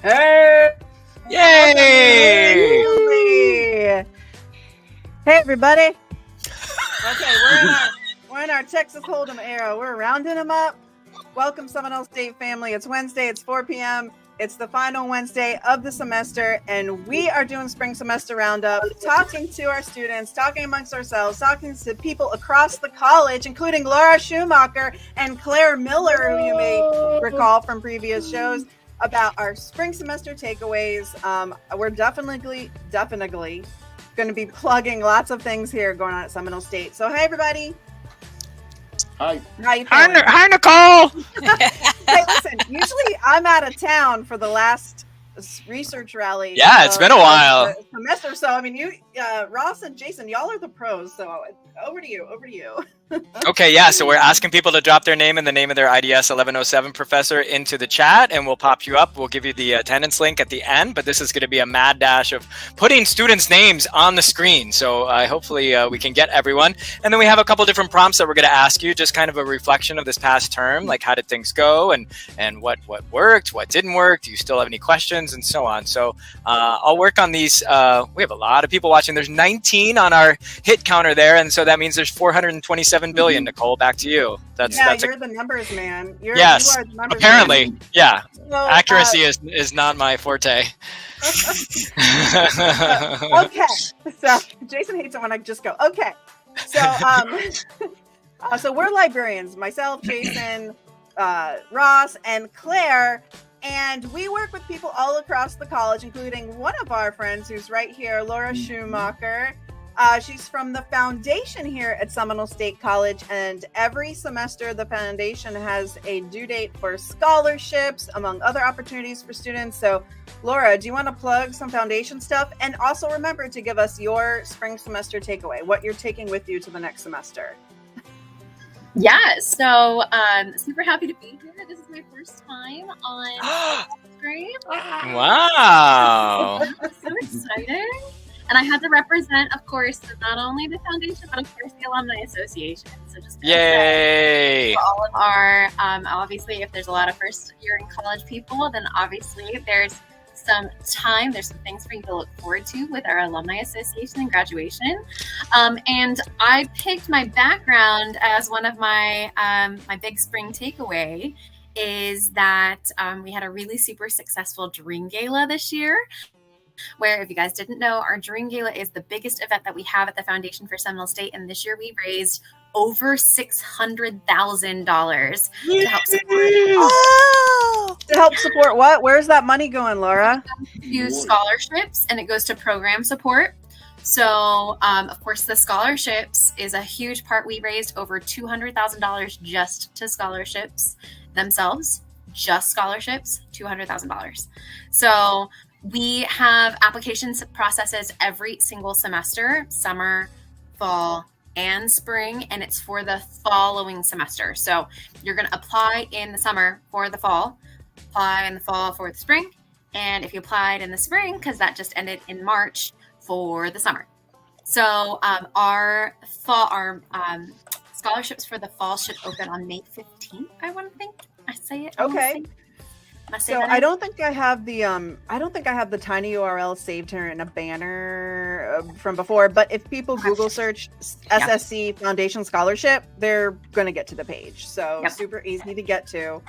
Hey! Yay! Hey, everybody. Okay, we're in our Texas Hold'em era. We're rounding them up. Welcome, Seminole State family. It's Wednesday. It's 4 p.m. It's the final Wednesday of the semester, and we are doing spring semester roundup, talking to our students, talking amongst ourselves, talking to people across the college, including Laura Schumacher and Claire Miller, who you may recall from previous shows, about our spring semester takeaways. We're definitely going to be plugging lots of things here going on at Seminole State. So, hey, everybody. Hi. How you feeling? Hi, Nicole. Hey, listen, usually I'm out of town for the last research rally. Yeah, it's been a while. Semester. So, I mean, you, Ross and Jason, y'all are the pros. So over to you. Okay, yeah, so we're asking people to drop their name and the name of their IDS 1107 professor into the chat, and we'll pop you up. We'll give you the attendance link at the end, but this is going to be a mad dash of putting students' names on the screen. So hopefully we can get everyone. And then we have a couple different prompts that we're going to ask you, just kind of a reflection of this past term, like how did things go and what worked, what didn't work, do you still have any questions, and so on. So I'll work on these. We have a lot of people watching. There's 19 on our hit counter there, and so that means there's 427 billion. Nicole, back to you. You're the numbers man. Yes, you are the numbers apparently, man. yeah. So, Accuracy is not my forte. Okay, so Jason hates it when I just go, okay. So, so we're librarians, myself, Jason, Ross, and Claire, and we work with people all across the college, including one of our friends who's right here, Laura Schumacher. She's from the foundation here at Seminole State College, and every semester the foundation has a due date for scholarships, among other opportunities for students. So, Laura, do you want to plug some foundation stuff? And also remember to give us your spring semester takeaway, what you're taking with you to the next semester. Yeah, so super happy to be here. This is my first time on stream. Wow. So exciting. And I had to represent, of course, not only the foundation, but of course the Alumni Association. So just Yay! For all of our, obviously, if there's a lot of first year in college people, then obviously there's some time, there's some things for you to look forward to with our Alumni Association and graduation. And I picked my background as one of my my big spring takeaway is that we had a really super successful Dream Gala this year, where, if you guys didn't know, our Dream Gala is the biggest event that we have at the Foundation for Seminole State. And this year we raised over $600,000 to help support. To help support what? Where's that money going, Laura? To scholarships, and it goes to program support. So, of course, the scholarships is a huge part. We raised over $200,000 just to scholarships themselves. Just scholarships, $200,000. So we have applications processes every single semester, summer, fall, and spring, and it's for the following semester. So you're going to apply in the summer for the fall, apply in the fall for the spring, and if you applied in the spring, because that just ended in March, for the summer. So our scholarships for the fall should open on May 15th, I want to think. I say it. Okay. So I don't think I have the tiny URL saved here in a banner from before, but if people Google search SSC Foundation Scholarship, they're going to get to the page. So super easy to get to.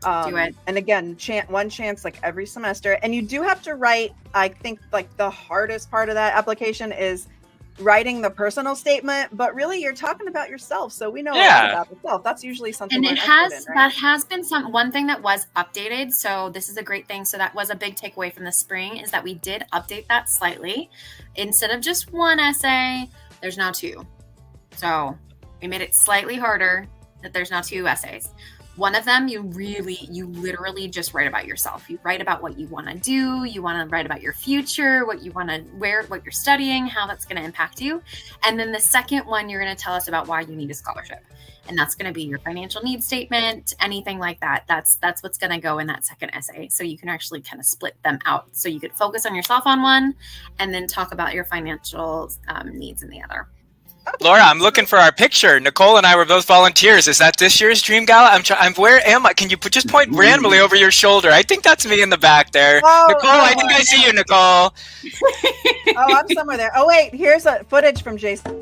Do it. And again, one chance like every semester. And you do have to write, I think like the hardest part of that application is writing the personal statement, but really you're talking about yourself, so we know a lot about yourself. That's usually something. And that has been one thing that was updated, so this is a great thing. So that was a big takeaway from the spring, is that we did update that slightly. Instead of just one essay, there's now two. So we made it slightly harder that there's now two essays. One of them, you literally just write about yourself. You write about what you want to do. You want to write about your future, what you want to wear, what you're studying, how that's going to impact you. And then the second one, you're going to tell us about why you need a scholarship. And that's going to be your financial needs statement, anything like that. That's what's going to go in that second essay. So you can actually kind of split them out. So you could focus on yourself on one and then talk about your financial needs in the other. Laura, I'm looking for our picture. Nicole and I were both volunteers. Is that this year's Dream Gala? Where am I? Can you just point randomly over your shoulder? I think that's me in the back there. Oh, Nicole, I think I see you, Nicole. Oh, I'm somewhere there. Oh, wait, here's a footage from Jason.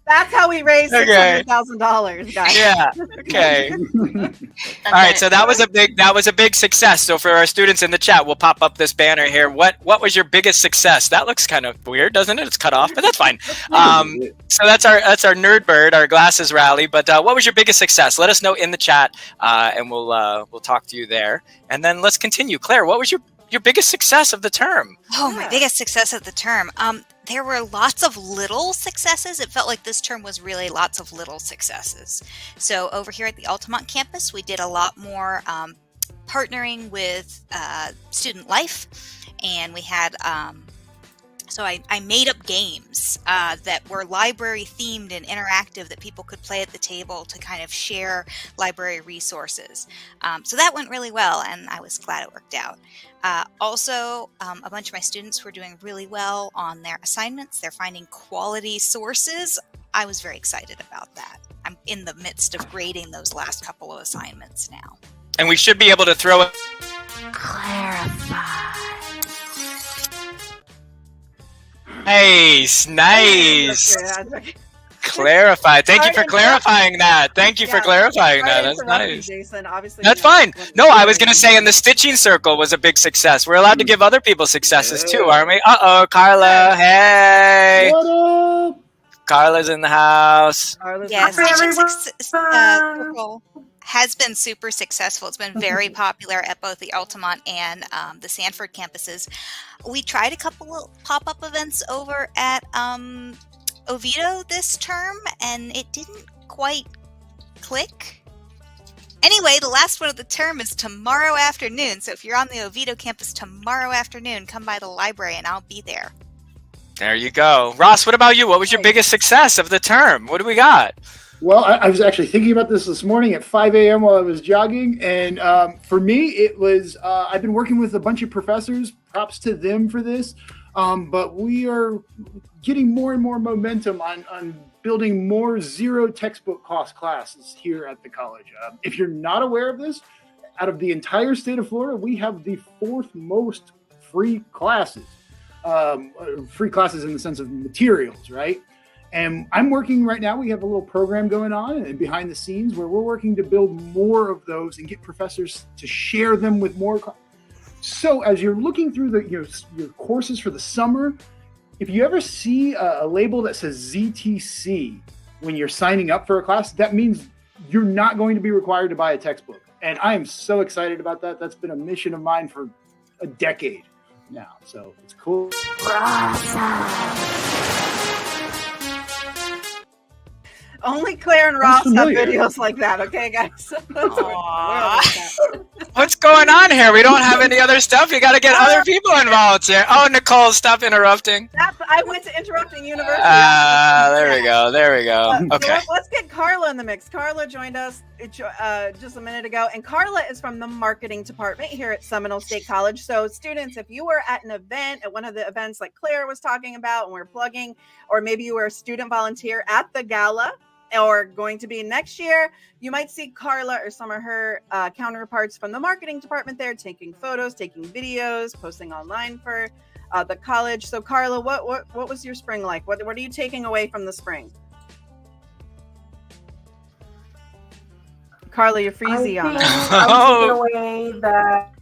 That's how we raised $600,000, guys. Yeah. Okay. All right. So that was a big success. So for our students in the chat, we'll pop up this banner here. What was your biggest success? That looks kind of weird, doesn't it? It's cut off, but that's fine. So that's our Nerd Bird, our glasses rally. But what was your biggest success? Let us know in the chat, and we'll talk to you there. And then let's continue. Claire, what was your biggest success of the term? Oh, my biggest success of the term. There were lots of little successes. It felt like this term was really lots of little successes. So over here at the Altamont campus, we did a lot more partnering with Student Life, and we had so I made up games that were library themed and interactive that people could play at the table to kind of share library resources. So that went really well, and I was glad it worked out. Also, a bunch of my students were doing really well on their assignments. They're finding quality sources. I was very excited about that. I'm in the midst of grading those last couple of assignments now. And we should be able to throw it. Clarify. Nice. Clarify. Thank you for clarifying that. Thank you for clarifying that. That's nice. Jason, obviously, that's fine. No, I was going to say, and the stitching circle was a big success. We're allowed to give other people successes too, aren't we? Uh-oh, Carla. Hey. What up? Carla's in the house. Yes, stitching circle has been super successful. It's been very popular at both the Altamont and the Sanford campuses. We tried a couple of pop-up events over at Oviedo this term, and it didn't quite click. Anyway, the last one of the term is tomorrow afternoon. So if you're on the Oviedo campus tomorrow afternoon, come by the library and I'll be there. There you go. Ross, what about you? What was your biggest success of the term? What do we got? Well, I was actually thinking about this morning at 5 a.m. while I was jogging. And for me, it was, I've been working with a bunch of professors. Props to them for this. But we are getting more and more momentum on building more zero textbook cost classes here at the college. If you're not aware of this, out of the entire state of Florida, we have the 4th most free classes. Free classes in the sense of materials, right? And I'm working right now. We have a little program going on and behind the scenes where we're working to build more of those and get professors to share them with more. So as you're looking through your courses for the summer, if you ever see a label that says ZTC when you're signing up for a class, that means you're not going to be required to buy a textbook. And I am so excited about that. That's been a mission of mine for a decade now. So it's cool. Only Claire and Ross have videos like that, okay, guys? What's going on here? We don't have any other stuff. You got to get other people involved here. Oh, Nicole, stop interrupting. I went to Interrupting University. There we go. Okay. So let's get Carla in the mix. Carla joined us just a minute ago, and Carla is from the marketing department here at Seminole State College. So students, if you were at an event, at one of the events like Claire was talking about and we're plugging, or maybe you were a student volunteer at the gala, or going to be next year, you might see Carla or some of her counterparts from the marketing department there taking photos, taking videos, posting online for the college. So Carla, what was your spring like? What are you taking away from the spring? Carla, you're freezy on us. I was taking away that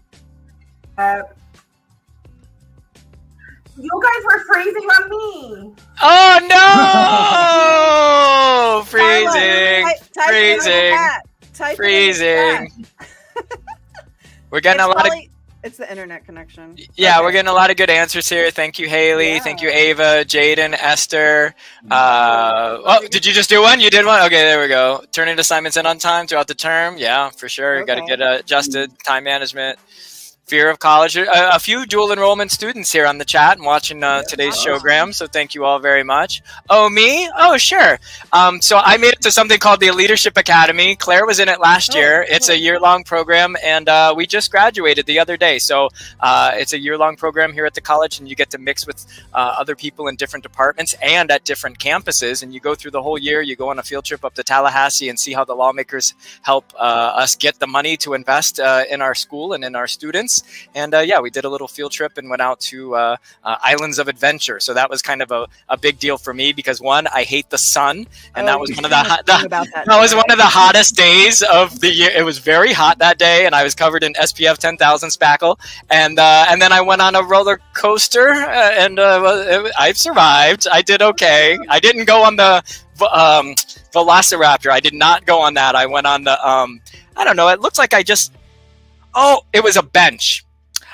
you guys were freezing on me. Oh no! Freezing. Freezing. We're getting a lot of. It's the internet connection. Yeah, we're getting a lot of good answers here. Thank you, Haley. Yeah. Thank you, Ava, Jaden, Esther. Did you just do one? You did one? Okay, there we go. Turning assignments in on time throughout the term. Yeah, for sure. You got to get adjusted. Time management. Fear of college. A few dual enrollment students here on the chat and watching today's showgram. So thank you all very much. Oh, me? Oh, sure. So I made it to something called the Leadership Academy. Claire was in it last year. It's a year-long program, and we just graduated the other day. So it's a year-long program here at the college, and you get to mix with other people in different departments and at different campuses. And you go through the whole year. You go on a field trip up to Tallahassee and see how the lawmakers help us get the money to invest in our school and in our students. And we did a little field trip and went out to Islands of Adventure. So that was kind of a big deal for me because one, I hate the sun, and that was one of the hottest days of the year. It was very hot that day, and I was covered in SPF 10,000 spackle. And then I went on a roller coaster, and I survived. I did okay. I didn't go on the Velociraptor. I did not go on that. I went on the I don't know. It looked like it was a bench.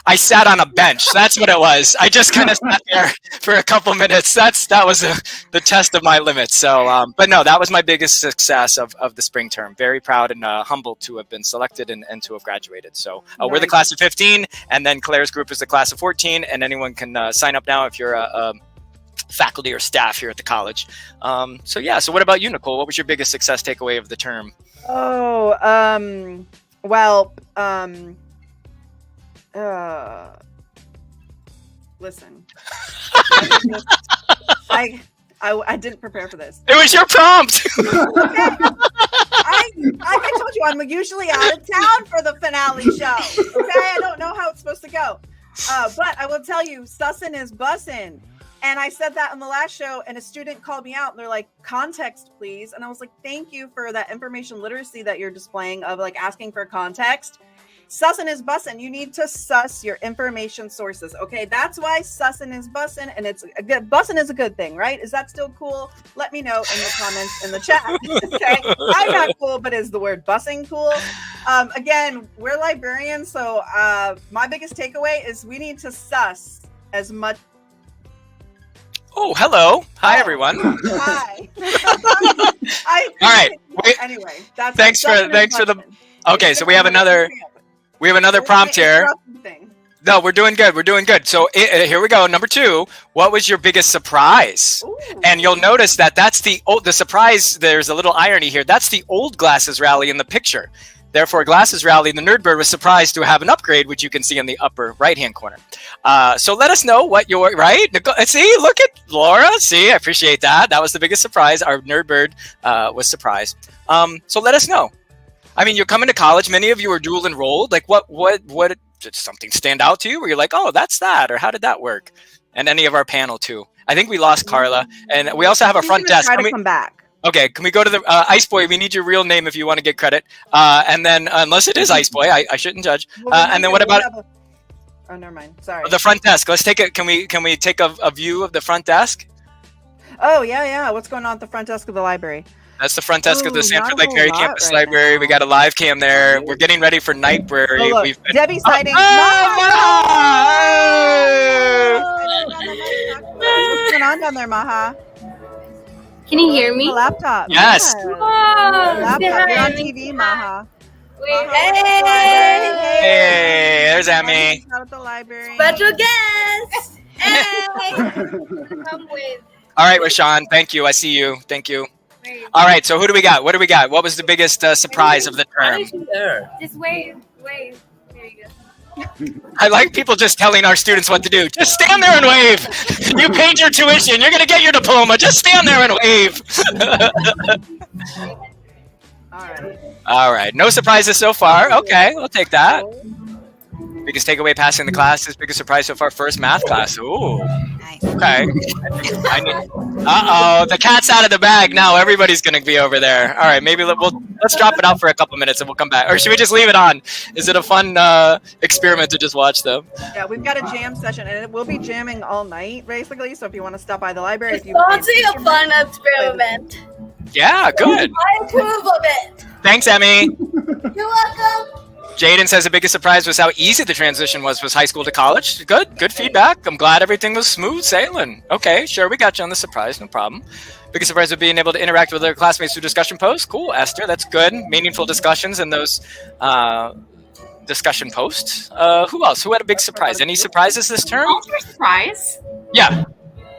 I sat on a bench. That's what it was. I just kind of sat there for a couple minutes. That was the test of my limits. So, but no, that was my biggest success of the spring term. Very proud and humbled to have been selected and to have graduated. So we're the class of 15, and then Claire's group is the class of 14, and anyone can sign up now if you're a faculty or staff here at the college. So what about you, Nicole? What was your biggest success takeaway of the term? Listen, I didn't prepare for this. It was your prompt. I told you, I'm usually out of town for the finale show. Okay, I don't know how it's supposed to go. But I will tell you, sussin is bussin'. And I said that on the last show, and a student called me out, and they're like, context, please. And I was like, thank you for that information literacy that you're displaying of like asking for context. Sussin is bussin'. You need to suss your information sources. Okay, that's why sussin is bussin', and it's a good bussin' is a good thing, right? Is that still cool? Let me know in the comments in the chat. Okay, I'm not cool, but is the word bussing cool? Again, we're librarians, so my biggest takeaway is we need to suss as much. Oh, hello. Hi, everyone. Hi. All right. Anyway, that's thanks for the. Okay, so we have another prompt here. No, we're doing good. So here we go. Number 2. What was your biggest surprise? Ooh. And you'll notice that's the surprise. There's a little irony here. That's the old Glasses Rally in the picture. Therefore, Glasses Rally, the Nerdbird was surprised to have an upgrade, which you can see in the upper right-hand corner. So let us know what your, right? See, look at Laura. See, I appreciate that. That was the biggest surprise. Our Nerdbird was surprised. So let us know. I mean, you're coming to college. Many of you are dual enrolled. Like, what did something stand out to you where you're like, oh, that's that, or how did that work? And any of our panel too. I think we lost Carla, and we also have a front desk. Try to come back. Okay, can we go to the Ice Boy? We need your real name if you want to get credit. And then, unless it is Ice Boy, I shouldn't judge. And then what about? Oh, never mind. Sorry. The front desk. Let's take it. Can we take a view of the front desk? Oh yeah. What's going on at the front desk of the library? That's the front desk of the Sanford Lake Mary Campus Library. We got a live cam there. We're getting ready for Nightbrary. Oh, Debbie sighting. What's going on down there, Maha? Can you hear me? The laptop. Yes. Yeah. Wow. Laptop. You're on TV, Maha. Hey, there's Emmy. Out at the library. Special guest. Hey. Come with. All right, Rashawn. Thank you. I see you. Thank you. All right. So who do we got? What do we got? What was the biggest surprise of the term? Just wave. There you go. I like people just telling our students what to do. Just stand there and wave. You paid your tuition. You're going to get your diploma. Just stand there and wave. All right. No surprises so far. Okay, we'll take that. Biggest takeaway passing the classes. Biggest surprise so far. First math class. Ooh. Nice. Okay. The cat's out of the bag now. Everybody's going to be over there. All right. Maybe let's drop it out for a couple minutes and we'll come back. Or should we just leave it on? Is it a fun experiment to just watch them? Yeah, we've got a jam session and we'll be jamming all night basically. So if you want to stop by the library, It's also a fun experiment. Yeah, good. I approve of it. Thanks, Emmy. You're welcome. Jaden says the biggest surprise was how easy the transition was high school to college. Good feedback. I'm glad everything was smooth sailing. Okay, sure, we got you on the surprise, no problem. Biggest surprise was being able to interact with other classmates through discussion posts. Cool, Esther, that's good. Meaningful discussions in those discussion post. Who else? Who had a big surprise? Any surprises this term? I'll share a surprise. Yeah.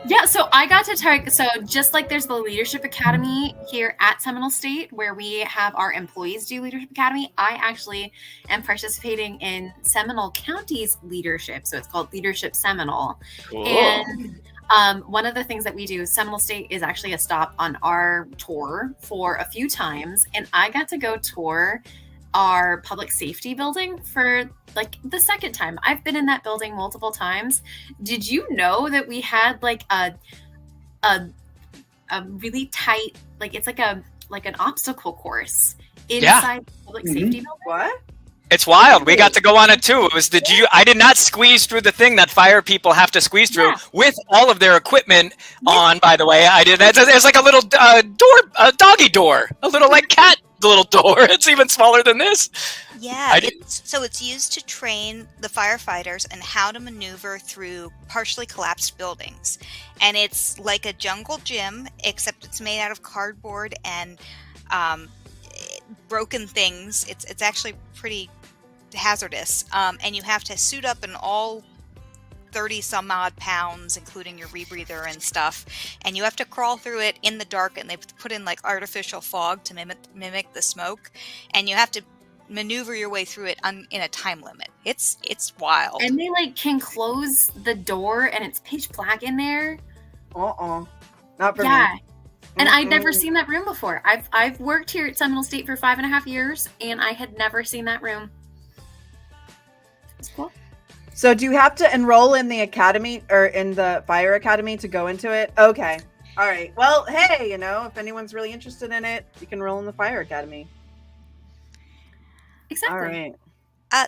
Yeah, so I got to try. So just like there's the Leadership Academy here at Seminole State, where we have our employees do Leadership Academy, I actually am participating in Seminole County's leadership. So it's called Leadership Seminole. Cool. And one of the things that we do, Seminole State is actually a stop on our tour for a few times, and I got to go tour our public safety building for like the second time. I've been in that building multiple times. Did you know that we had like a really tight, like it's like an obstacle course inside the public safety building? What? It's wild. We got to go on it too. It was I did not squeeze through the thing that fire people have to squeeze through with all of their equipment on, by the way. I did. It's like a little door, a doggy door, a little like cat little door. It's even smaller than this. Yeah, it's used to train the firefighters in how to maneuver through partially collapsed buildings. And it's like a jungle gym, except it's made out of cardboard and broken things. It's actually pretty hazardous. And you have to suit up in all 30 some odd pounds, including your rebreather and stuff, and you have to crawl through it in the dark, and they put in like artificial fog to mimic the smoke, and you have to maneuver your way through it in a time limit. It's wild. And they like can close the door and it's pitch black in there. Not for me. And I'd never seen that room before. I've worked here at Seminole State for 5.5 years, and I had never seen that room. It's cool. So do you have to enroll in the academy or in the fire academy to go into it? Okay. All right. Well, hey, if anyone's really interested in it, you can enroll in the fire academy. Exactly. All right.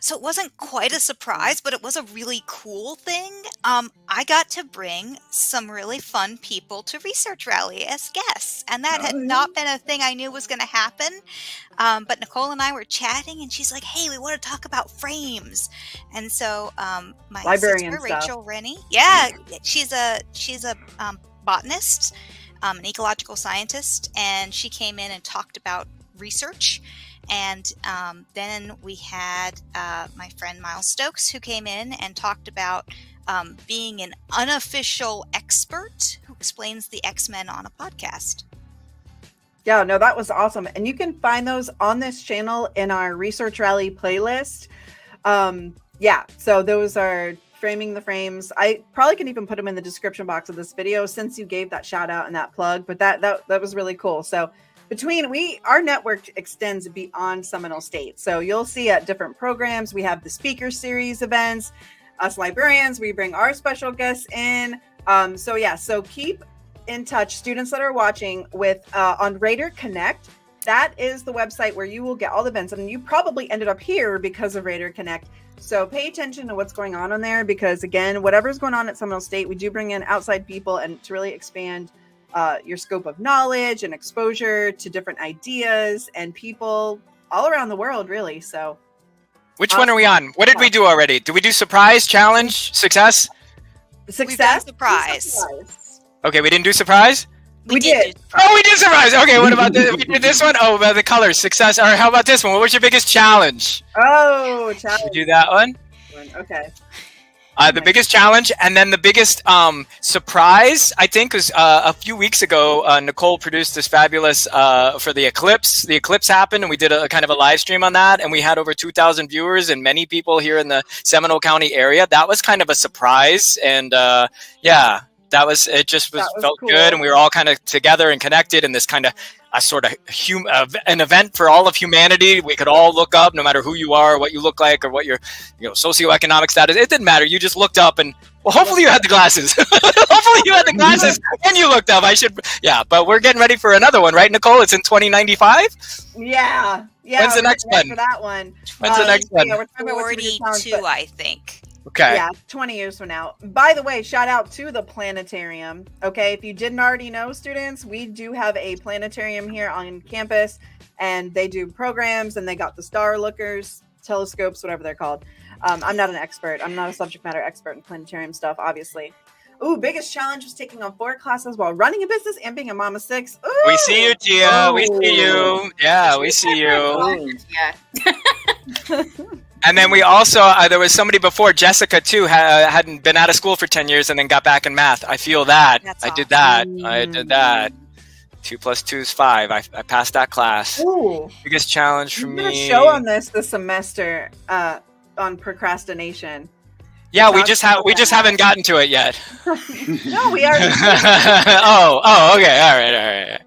So it wasn't quite a surprise, but it was a really cool thing. I got to bring some really fun people to Research Rally as guests, and that had not been a thing I knew was going to happen. But Nicole and I were chatting, and she's like, "Hey, we want to talk about frames." And so my librarian sister, stuff. Rachel Rennie, she's a botanist, an ecological scientist, and she came in and talked about research. And then we had my friend Miles Stokes, who came in and talked about being an unofficial expert who explains the X-Men on a podcast. Yeah, no, that was awesome. And you can find those on this channel in our Research Rally playlist. So those are Framing the Frames. I probably can even put them in the description box of this video since you gave that shout out and that plug, but that was really cool. So our network extends beyond Seminole State. So you'll see at different programs, we have the speaker series events, us librarians, we bring our special guests in. So keep in touch, students that are watching, with on Raider Connect. That is the website where you will get all the events. And you probably ended up here because of Raider Connect. So pay attention to what's going on there, because again, whatever's going on at Seminole State, we do bring in outside people and to really expand your scope of knowledge and exposure to different ideas and people all around the world, really. So which one are we on? What did we do already? Did we do surprise, challenge, success? Success? Surprise. Okay, we didn't do surprise? We did. Oh, we did surprise. Okay, what about this? We did this one? Oh, about the colors, success. All right, how about this one? What was your biggest challenge? Oh, challenge. Did you do that one? Okay. The biggest challenge, and then the biggest surprise, I think, was a few weeks ago. Nicole produced this fabulous for the eclipse. The eclipse happened, and we did a kind of a live stream on that, and we had over 2,000 viewers and many people here in the Seminole County area. That was kind of a surprise, and it just felt cool. good, and we were all kind of together and connected in this kind of a sort of an event for all of humanity. We could all look up, no matter who you are, or what you look like, or what your socioeconomic status. It didn't matter. You just looked up, and hopefully you had the glasses. Hopefully you had the glasses and you looked up. But we're getting ready for another one, right, Nicole? It's in 2095. Yeah. When's the next one? For that one. When's the next one? We're talking about 42, I think. Okay. Yeah, 20 years from now. By the way, shout out to the planetarium. Okay, if you didn't already know, students, we do have a planetarium here on campus, and they do programs, and they got the star lookers, telescopes, whatever they're called. I'm not an expert. I'm not a subject matter expert in planetarium stuff, obviously. Ooh, biggest challenge was taking on 4 classes while running a business and being a mom of 6. Ooh. We see you, Tia. We see you. Yeah, we see you. Yeah. And then we also, there was somebody before, Jessica too, hadn't been out of school for 10 years and then got back in math. I feel that. That's I did awesome. that. I did that. 2 + 2 is 5. I passed that class. Ooh. Biggest challenge for I'm gonna me. show on this semester on procrastination. Yeah, we just haven't gotten to it yet. No, we already. oh, okay, all right.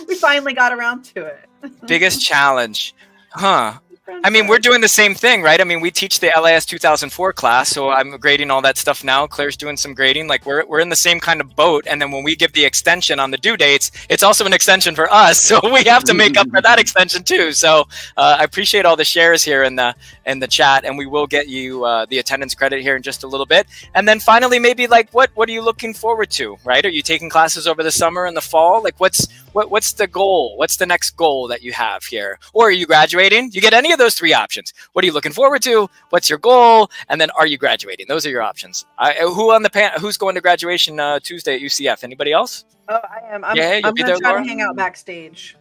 We finally got around to it. Biggest challenge, huh? I mean, we're doing the same thing, right? I mean, we teach the LAS 2004 class, so I'm grading all that stuff now. Claire's doing some grading. Like, we're in the same kind of boat. And then when we give the extension on the due dates, it's also an extension for us. So we have to make up for that extension too. So I appreciate all the shares here in the chat, and we will get you the attendance credit here in just a little bit. And then finally, maybe like, what are you looking forward to, right? Are you taking classes over the summer and the fall? Like, what's the goal? What's the next goal that you have here? Or are you graduating? You get any of those 3 options. What are you looking forward to? What's your goal? And then, are you graduating? Those are your options. Who's going to graduation Tuesday at UCF? Anybody else? Oh, I am. I'm you'll be gonna there, try Laura? to hang out backstage.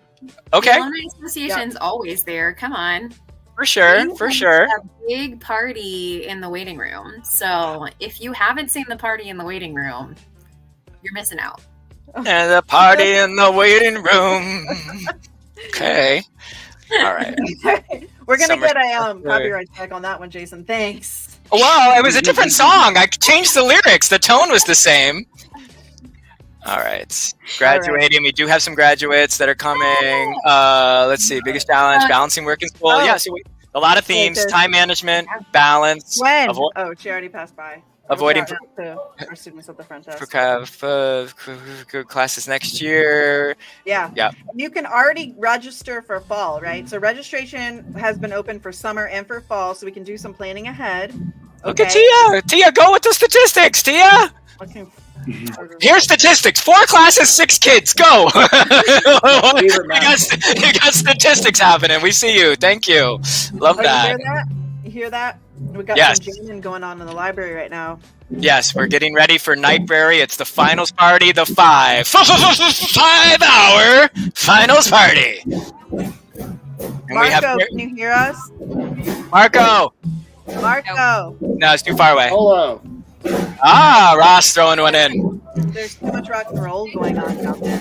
Okay, The Alumni Association's always there. Come on. for sure. A big party in the waiting room. So if you haven't seen the party in the waiting room, you're missing out. And the party in the waiting room. Okay. All right. We're gonna Summer- get a copyright check on that one, Jason. Thanks. Well, it was a different song. I changed the lyrics. The tone was the same. All right. Graduating. We do have some graduates that are coming. Let's see. Biggest challenge, balancing work and school. Oh. Yeah, so a lot of themes, time management, balance. When? Oh, she already passed by. Avoiding our students at the front desk. classes next year. Yeah. Yeah. You can already register for fall, right? So registration has been open for summer and for fall, so we can do some planning ahead. Look at Tia. Tia, go with the statistics, Tia. Okay. Here's statistics. 4 classes, 6 kids. Go. you got statistics happening. We see you. Thank you. Love that. You hear that? We got some jamming going on in the library right now. Yes, we're getting ready for Nightberry. It's the finals party, the 5-hour finals party. And Marco, can you hear us? Marco. Marco. No, it's too far away. Hello. Ross throwing one in. There's too much rock and roll going on out there.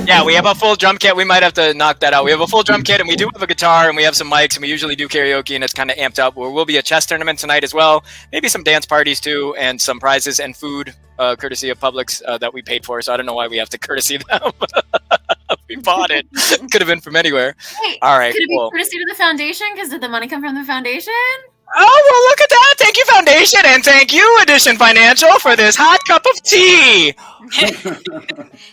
Yeah, we have a full drum kit. We might have to knock that out. We have a full drum kit, and we do have a guitar, and we have some mics, and we usually do karaoke, and it's kind of amped up. There will be a chess tournament tonight as well. Maybe some dance parties too, and some prizes and food, courtesy of Publix that we paid for. So I don't know why we have to courtesy them. We bought it. Could have been from anywhere. Wait, all right, could it cool. be courtesy to the foundation? Because did the money come from the foundation? Oh, well, look at that. Thank you, Foundation, and thank you, Edition Financial, for this hot cup of tea.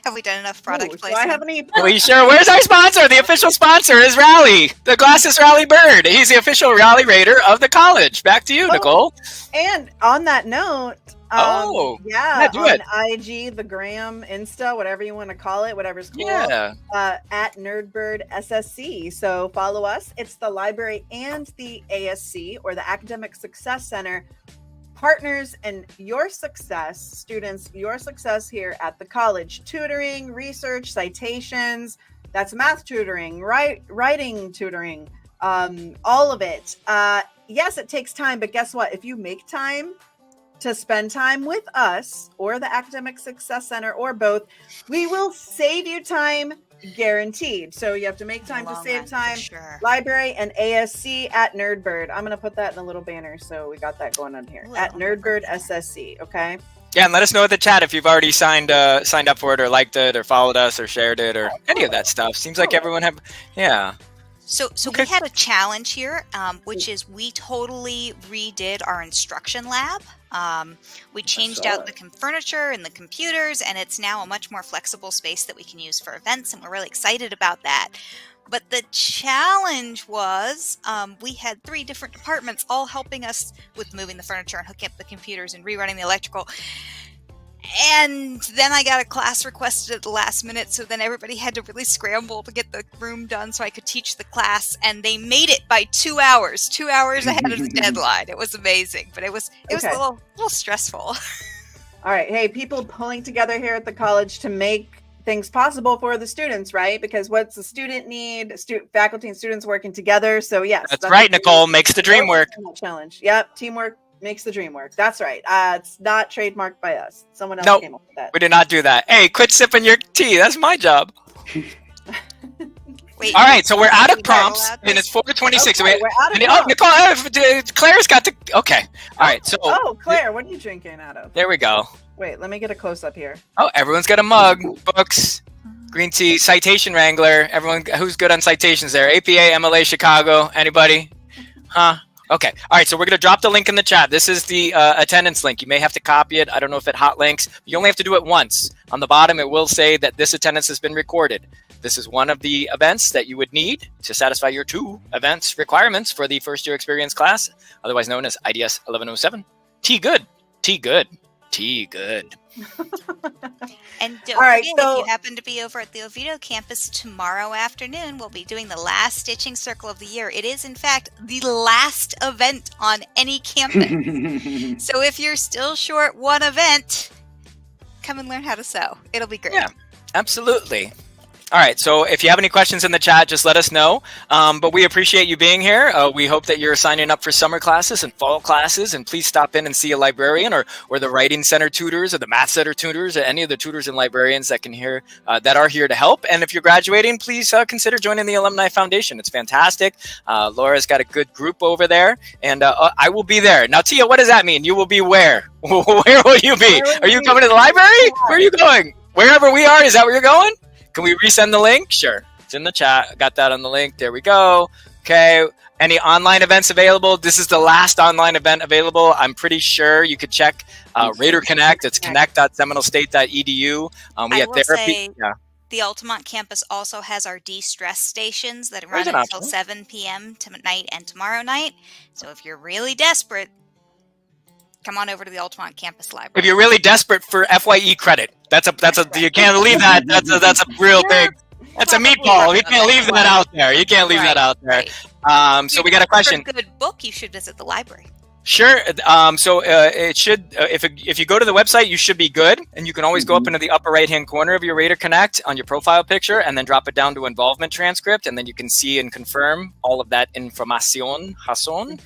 Have we done enough product Do I placement? have any? We sure. Where's our sponsor? The official sponsor is Rally, the Glasses Rally Bird. He's the official Rally Raider of the college. Back to you, Nicole. And on that note, yeah, do on it. IG, the Gram, Insta, whatever you want to call it, whatever's cool. Yeah. At Nerdbird SSC. So follow us. It's the library and the ASC, or the Academic Success Center, partners in your success, students, your success here at the college. Tutoring, research, citations. That's math tutoring, writing tutoring, all of it. Yes, it takes time, but guess what? If you make time to spend time with us or the Academic Success Center or both, we will save you time, guaranteed. So you have to make time to save time. Sure. Library and ASC at Nerdbird. I'm going to put that in a little banner, so we got that going on here. At Nerdbird SSC, okay? Yeah, and let us know in the chat if you've already signed up for it, or liked it, or followed us, or shared it, or any of that stuff. Seems like everyone have, yeah. So we had a challenge here, which is we totally redid our instruction lab. We changed out the furniture and the computers, and it's now a much more flexible space that we can use for events, and we're really excited about that. But the challenge was we had 3 different departments all helping us with moving the furniture and hooking up the computers and rerunning the electrical. And then I got a class requested at the last minute, so then everybody had to really scramble to get the room done so I could teach the class, and they made it by 2 hours ahead of the deadline. It was amazing, but it was a little stressful. All right. Hey, people pulling together here at the college to make things possible for the students, right? Because what's the student need? Faculty and students working together. So yes, That's right, Nicole. Makes the dream work. Challenge. Yep, teamwork makes the dream work. That's right. It's not trademarked by us. Someone else Nope. came up with that. We did not do that. Hey, quit sipping your tea. That's my job. Wait, All right, so we're out of you prompts, allowed and this? it's 4:26. Okay, we're out of Oh, prompts. Nicole, Claire's got the. Okay. All right, so Oh, Claire, what are you drinking out of? there we go. Wait, let me get a close up here. Oh, everyone's got a mug, books, green tea, citation wrangler. Everyone who's good on citations there? APA, MLA, Chicago. Anybody? Huh? Okay. All right. So we're going to drop the link in the chat. This is the attendance link. You may have to copy it. I don't know if it hot links. You only have to do it once. On the bottom, it will say that this attendance has been recorded. This is one of the events that you would need to satisfy your 2 events requirements for the first year experience class, otherwise known as IDS 1107. T good. T good. T good. And don't All right, forget, so- if you happen to be over at the Oviedo campus tomorrow afternoon, we'll be doing the last stitching circle of the year. It is, in fact, the last event on any campus. So if you're still short one event, come and learn how to sew. It'll be great. Yeah. Absolutely. All right. So if you have any questions in the chat, just let us know. But we appreciate you being here. We hope that you're signing up for summer classes and fall classes. And please stop in and see a librarian or the writing center tutors or the math center tutors or any of the tutors and librarians that are here to help. And if you're graduating, please consider joining the Alumni Foundation. It's fantastic. Laura's got a good group over there, and I will be there. Now, Tia, what does that mean? You will be where? Where will you be? Are you coming to the library? Where are you going? Wherever we are, is that where you're going? Can we resend the link? Sure. It's in the chat. Got that on the link. There we go. Okay. Any online events available? This is the last online event available. I'm pretty sure you could check Raider Connect. It's connect.seminolestate.edu. We have therapy. Yeah. The Altamont campus also has our de-stress stations that There's run an until option. 7 p.m. tonight and tomorrow night. So if you're really desperate, come on over to the Altamont campus library. If you're really desperate for FYE credit, that's a you can't leave that. That's a real big. That's a meatball. You can't leave that out there. You can't leave that out there. Right. So we got a question. For a good book, you should visit the library. Sure. So it should. If you go to the website, you should be good, and you can always go up into the upper right-hand corner of your Raider Connect on your profile picture, and then drop it down to involvement transcript, and then you can see and confirm all of that information. Hasson.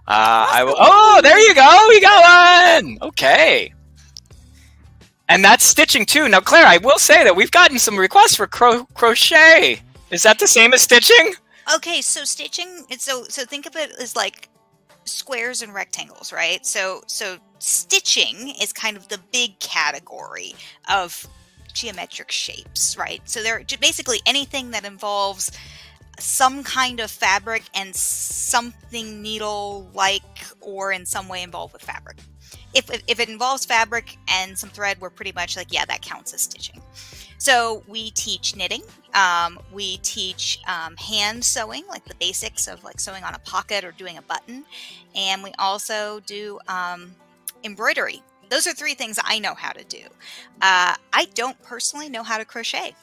I will. Oh, there you go. We got one. Okay. And that's stitching too. Now, Claire, I will say that we've gotten some requests for crochet. Is that the same as stitching? Okay, so stitching. So think of it as like squares and rectangles, right? So stitching is kind of the big category of geometric shapes, right? So they're basically anything that involves some kind of fabric and something needle-like or in some way involved with fabric. If it involves fabric and some thread, we're pretty much like, yeah, that counts as stitching. So we teach knitting. We teach hand sewing, like the basics of like sewing on a pocket or doing a button. And we also do embroidery. Those are 3 things I know how to do. I don't personally know how to crochet.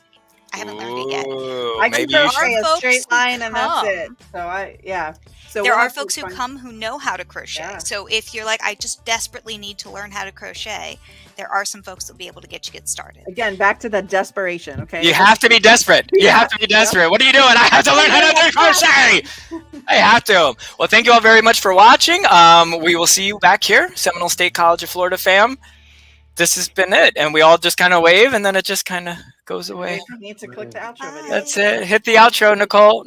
I haven't learned it yet. I can maybe you crochet should. a straight line and that's Come. it. So So There we'll are have to folks who find- come who know how to crochet. Yeah. So if you're like, I just desperately need to learn how to crochet, there are some folks that'll be able to get started. Again, back to the desperation. Okay. You have to be desperate. You have to be desperate. What are you doing? I have to learn how to do crochet. I have to. Well, thank you all very much for watching. We will see you back here, Seminole State College of Florida fam. This has been it. And we all just kind of wave, and then it just kind of goes away. You need to click the outro video. That's it. Hit the outro, Nicole.